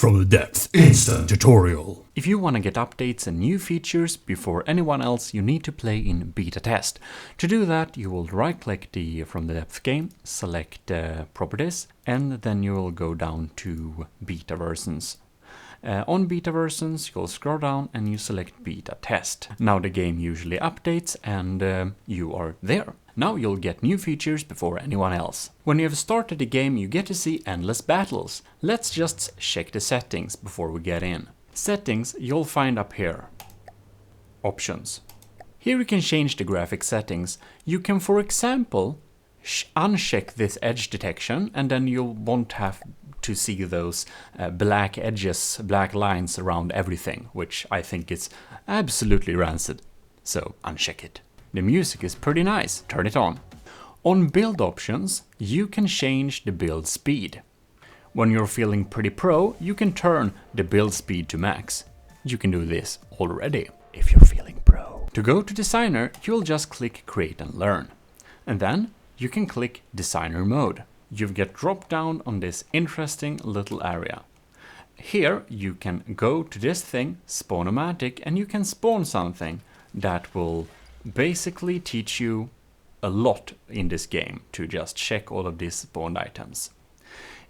from the depth instant tutorial. If you want to get updates and new features before anyone else, you need to play in beta test. To do that, you will right click the from the depth game, select properties, and then you will go down to beta versions. On beta versions, you'll scroll down and you select beta test. Now the game usually updates and you are there. Now you'll get new features before anyone else. When you have started the game, you get to see endless battles. Let's just check the settings before we get in. Settings you'll find up here. Options. Here you can change the graphic settings. You can, for example, uncheck this edge detection, and then you won't have to see those black edges, black lines around everything, which I think is absolutely rancid. So uncheck it. The music is pretty nice, turn it on. On build options, you can change the build speed. When you're feeling pretty pro, you can turn the build speed to max. You can do this already if you're feeling pro. To go to designer, you'll just click create and learn. And then you can click designer mode. You get dropped down on this interesting little area. Here you can go to this thing, Spawnomatic, and you can spawn something that will basically teach you a lot in this game to just check all of these spawned items.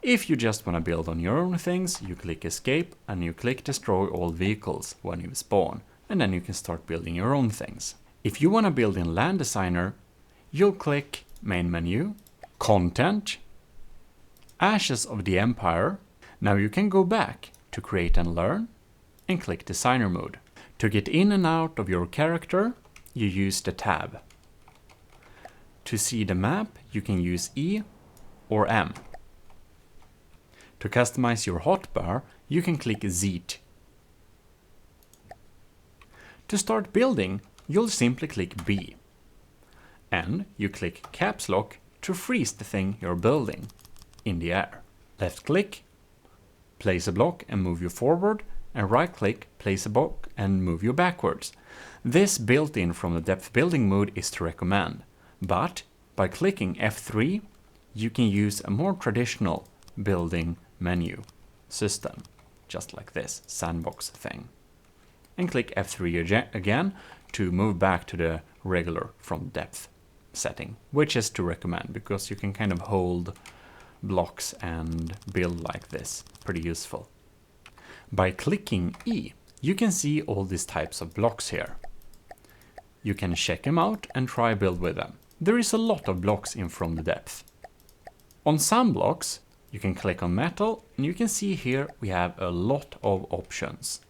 If you just want to build on your own things, you click escape and you click destroy all vehicles when you spawn, and then you can start building your own things. If you want to build in land designer, you'll click main menu, content, Ashes of the Empire. Now you can go back to create and learn and click designer mode. To get in and out of your character, you use the tab. To see the map, you can use E or M. To customize your hotbar, you can click Z. To start building, you'll simply click B. And you click caps lock to freeze the thing you're building in the air. Left click, place a block and move you forward, and right click, place a block and move you backwards. This built-in from the depth building mode is to recommend, but by clicking F3 you can use a more traditional building menu system, just like this sandbox thing. And click F3 again to move back to the regular from depth setting, which is to recommend because you can kind of hold blocks and build like this. Pretty useful. By clicking E, you can see all these types of blocks here. You can check them out and try build with them. There is a lot of blocks in from the depth. On some blocks, you can click on metal and you can see here we have a lot of options.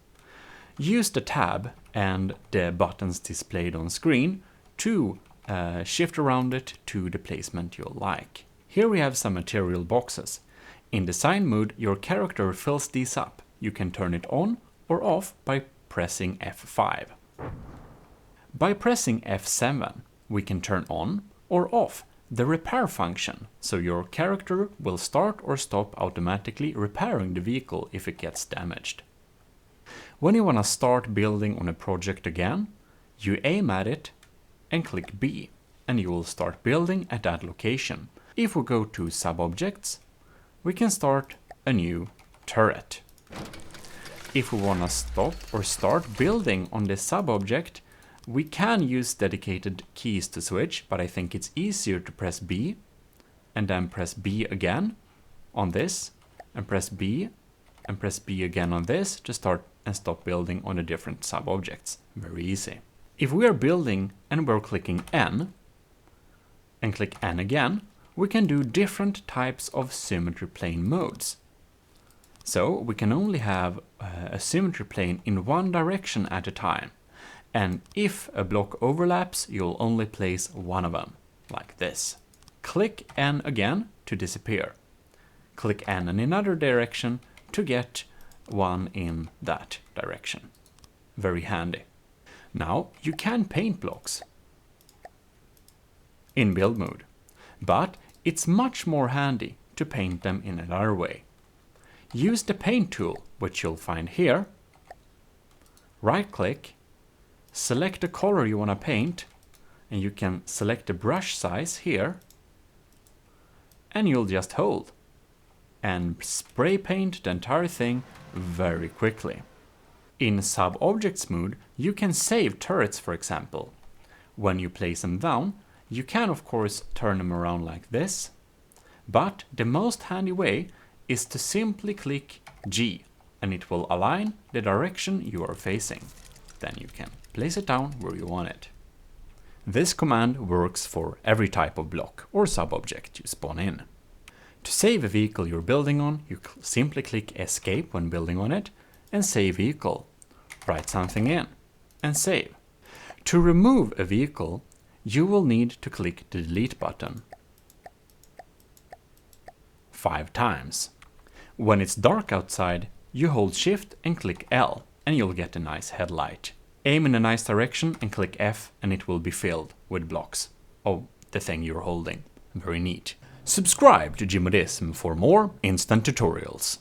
Use the tab and the buttons displayed on screen to shift around it to the placement you'll like. Here we have some material boxes. In design mode, your character fills these up. You can turn it on or off by pressing F5. By pressing F7, we can turn on or off the repair function, so your character will start or stop automatically repairing the vehicle if it gets damaged. When you want to start building on a project again, you aim at it and click B, and you will start building at that location. If we go to sub-objects, we can start a new turret. If we want to stop or start building on this sub-object, we can use dedicated keys to switch, but I think it's easier to press B and then press B again on this and press B and press B again on this to start and stop building on the different sub-objects. Very easy. If we are building and we're clicking N and click N again, we can do different types of symmetry plane modes. So we can only have a symmetry plane in one direction at a time. And if a block overlaps, you'll only place one of them, like this. Click N again to disappear. Click N in another direction to get one in that direction. Very handy. Now you can paint blocks in build mode, but it's much more handy to paint them in another way. Use the paint tool, which you'll find here. Right click, select the color you want to paint, and you can select the brush size here, and you'll just hold and spray paint the entire thing very quickly. In sub-objects mode, you can save turrets, for example. When you place them down, you can of course turn them around like this, but the most handy way is to simply click G, and it will align the direction you are facing. Then you can place it down where you want it. This command works for every type of block or sub-object you spawn in. To save a vehicle you're building on, you simply click Escape when building on it, and Save Vehicle. Write something in, and save. To remove a vehicle, you will need to click the Delete button 5 times. When it's dark outside, you hold Shift and click L, and you'll get a nice headlight. Aim in a nice direction and click F, and it will be filled with blocks of the thing you're holding. Very neat. Subscribe to Jimodism for more instant tutorials.